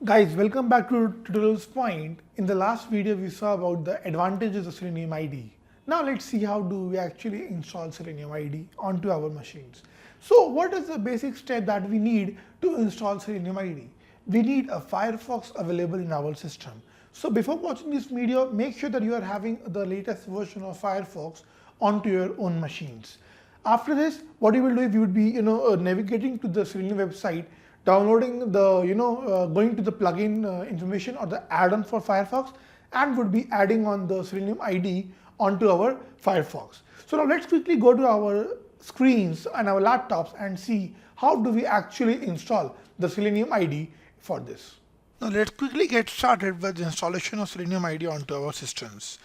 Guys, welcome back to Tutorialspoint. In the last video, we saw about the advantages of Selenium IDE. Now let's see how do we actually install Selenium IDE onto our machines. So what is the basic step that we need to install Selenium IDE? We need a Firefox available in our system. So before watching this video, make sure that you are having the latest version of Firefox onto your own machines. After this, what you will do is you would be navigating to the Selenium website, downloading the going to the plugin information or the add-on for Firefox, and would be adding on the Selenium IDE onto our Firefox. So now let's quickly go to our screens and our laptops and see how do we actually install the Selenium IDE for this. Now let's quickly get started with the installation of Selenium IDE onto our systems.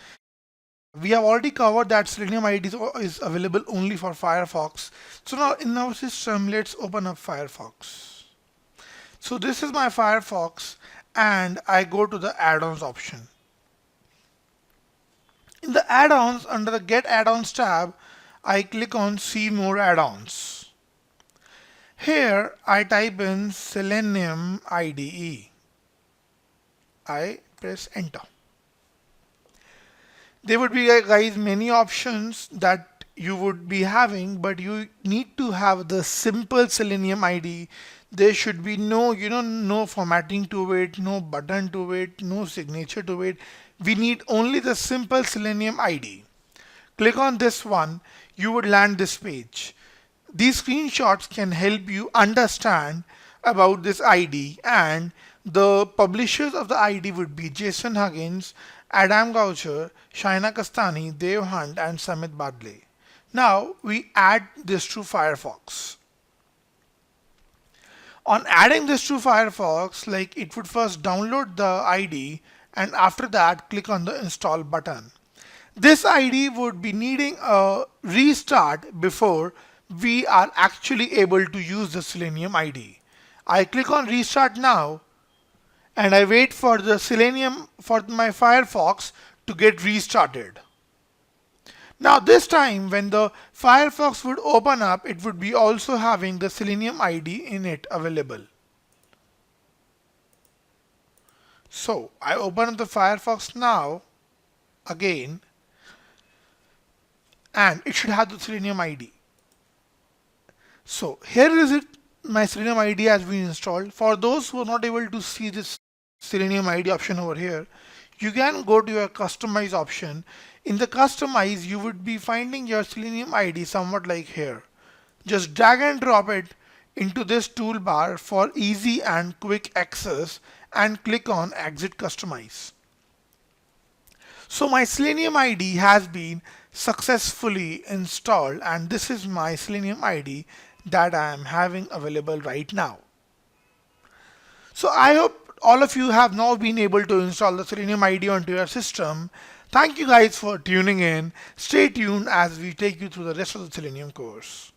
We have already covered that Selenium IDE is available only for Firefox. So now in our system, let's open up Firefox. So this is my Firefox and I go to the add-ons option. In the add-ons, under the Get Add-ons tab, I click on See More Add-ons. Here I type in Selenium IDE. I press enter. There would be, guys, many options that you would be having, but you need to have the simple Selenium IDE. There should be no, no formatting to it, no button to it, no signature to it. We need only the simple Selenium IDE. Click on this one, you would land this page. These screenshots can help you understand about this IDE, and the publishers of the IDE would be Jason Huggins, Adam Goucher, Shaina Kastani, Dev Hunt, and Samit Badle. Now we add this to Firefox. On adding this to Firefox, it would first download the IDE, and after that click on the install button. This IDE would be needing a restart before we are actually able to use the Selenium IDE. I click on restart now and I wait for the Selenium for my Firefox to get restarted. Now this time when the Firefox would open up, it would be also having the Selenium IDE in it available. So I open up the Firefox now again, and it should have the Selenium IDE. So here is it, my Selenium IDE has been installed. For those who are not able to see this Selenium IDE option over here, you can go to your customize option. In the customize, you would be finding your Selenium IDE somewhat like here. Just drag and drop it into this toolbar for easy and quick access and click on exit customize. So my Selenium IDE has been successfully installed, and this is my Selenium IDE that I am having available right now. So I hope all of you have now been able to install the Selenium IDE onto your system. Thank you guys for tuning in. Stay tuned as we take you through the rest of the Selenium course.